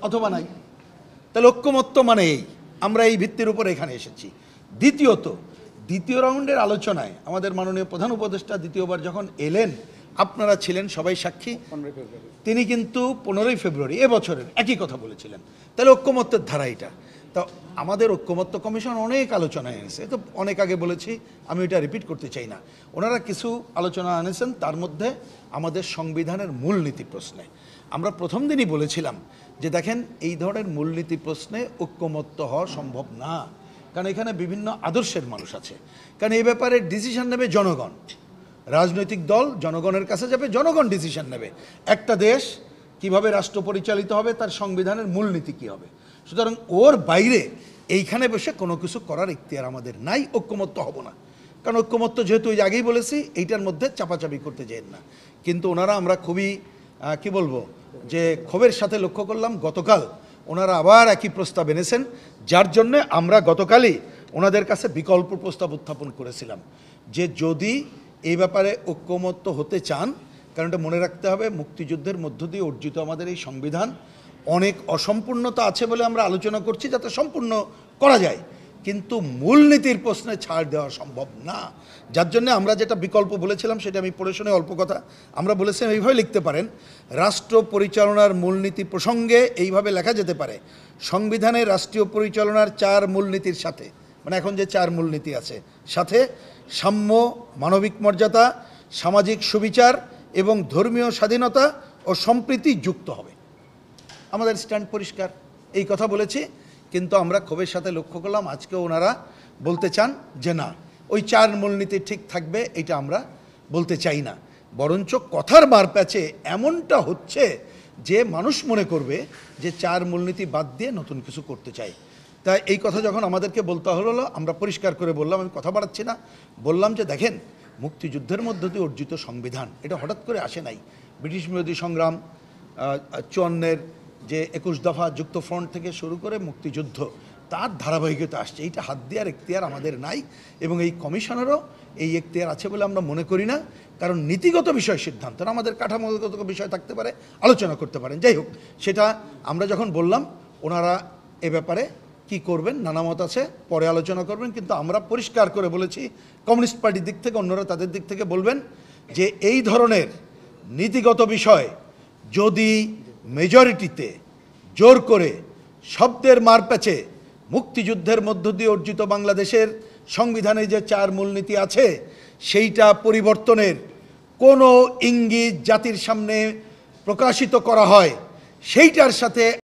অথবা নাই। তাহলে ঐক্যমত্য মানে এই, আমরা এই ভিত্তির উপর এখানে এসেছি। দ্বিতীয় রাউন্ডের আলোচনায় আমাদের মাননীয় প্রধান উপদেষ্টা দ্বিতীয়বার যখন এলেন, আপনারা ছিলেন সবাই সাক্ষী, তিনি কিন্তু 15ই ফেব্রুয়ারি এবছরের একই কথা বলেছিলেন। তাহলে ঐক্যমত্যের ধারা এটা। তো আমাদের ঐক্যমত্য কমিশন অনেক আলোচনা এনেছে, তো অনেক আগে বলেছি, আমি এটা রিপিট করতে চাই না। ওনারা কিছু আলোচনা এনেছেন, তার মধ্যে আমাদের সংবিধানের মূলনীতি প্রশ্নে আমরা প্রথম দিনই বলেছিলাম যে দেখেন, এই ধরনের মূলনীতি প্রশ্নে ঐক্যমত্য হওয়া সম্ভব না, কারণ এখানে বিভিন্ন আদর্শের মানুষ আছে। কারণ এই ব্যাপারে ডিসিশন নেবে জনগণ, রাজনৈতিক দল জনগণের কাছে যাবে, জনগণ ডিসিশন নেবে একটা দেশ কিভাবে রাষ্ট্র পরিচালিত হবে, তার সংবিধানের মূলনীতি কী হবে। সুতরাং ওর বাইরে এইখানে বসে কোনো কিছু করার ইখতিয়ার আমাদের নাই, ঐক্যমত্য হব না। কারণ ঐক্যমত্য যেহেতু ওই আগেই বলেছি, এইটার মধ্যে চাপাচাপি করতে যেন না। কিন্তু ওনারা, আমরা খুবই কি বলবো, যে ক্ষোভের সাথে লক্ষ্য করলাম গতকাল ওনারা আবার একই প্রস্তাব এনেছেন, যার জন্যে আমরা গতকালই ওনাদের কাছে বিকল্প প্রস্তাব উত্থাপন করেছিলাম যে যদি এই ব্যাপারে ঐক্যমত্য হতে চান, কারণ এটা মনে রাখতে হবে, মুক্তিযুদ্ধের মধ্য দিয়ে অর্জিত আমাদের এই সংবিধান অনেক অসম্পূর্ণতা আছে বলে আমরা আলোচনা করছি যাতে সম্পূর্ণ করা যায়, কিন্তু মূলনীতির প্রশ্নে ছাড় দেওয়া সম্ভব না। যার জন্য আমরা যেটা বিকল্প বলেছিলাম সেটা আমি পড়ে শুনে অল্প কথা, আমরা বলেছিলাম এইভাবে লিখতে পারেন, রাষ্ট্র পরিচালনার মূলনীতি প্রসঙ্গে এইভাবে লেখা যেতে পারে, সংবিধানে রাষ্ট্রীয় পরিচালনার 4 মূলনীতির সাথে, মানে এখন যে 4 মূলনীতি আছে, সাথে সাম্য, মানবিক মর্যাদা, সামাজিক সুবিচার এবং ধর্মীয় স্বাধীনতা ও সম্প্রীতি যুক্ত হবে। আমাদের স্ট্যান্ড পরিষ্কার, এই কথা বলেছি। কিন্তু আমরা ক্ষোভের সাথে লক্ষ্য করলাম আজকে ওনারা বলতে চান যে না, ওই 4 মূলনীতি ঠিক থাকবে, এটা আমরা বলতে চাই না। বরঞ্চ কথার মারপ্যাচে এমনটা হচ্ছে যে মানুষ মনে করবে যে 4 মূলনীতি বাদ দিয়ে নতুন কিছু করতে চাই। তাই এই কথা যখন আমাদেরকে বলতে হলো, আমরা পরিষ্কার করে বললাম, আমি কথা বাড়াচ্ছি না, বললাম যে দেখেন, মুক্তিযুদ্ধের মধ্য দিয়ে অর্জিত সংবিধান এটা হঠাৎ করে আসে নাই। ব্রিটিশ বিরোধী সংগ্রাম, 54-এর যে 21 দফা যুক্ত ফ্রন্ট থেকে শুরু করে মুক্তিযুদ্ধ, তার ধারাবাহিকতা আসছে। এইটা হাত দেওয়ার এখতিয়ার আমাদের নাই, এবং এই কমিশনেরও এই এখতিয়ার আছে বলে আমরা মনে করি না। কারণ নীতিগত বিষয় সিদ্ধান্ত, আমাদের কাঠামোগত বিষয় থাকতে পারে, আলোচনা করতে পারেন। যাই হোক, সেটা আমরা যখন বললাম, ওনারা এ ব্যাপারে কি করবেন নানা মত আছে, পরে আলোচনা করবেন। কিন্তু আমরা পরিষ্কার করে বলেছি, কমিউনিস্ট পার্টির দিক থেকে, অন্যরা তাদের দিক থেকে বলবেন যে এই ধরনের নীতিগত বিষয় যদি মেজরিটিতে জোর করে শব্দের মারপ্যাচে মুক্তিযুদ্ধের মধ্য দিয়ে অর্জিত বাংলাদেশের সংবিধানে যে 4 মূলনীতি আছে সেইটা পরিবর্তনের কোনো ইঙ্গিত জাতির সামনে প্রকাশিত করা হয়, সেইটার সাথে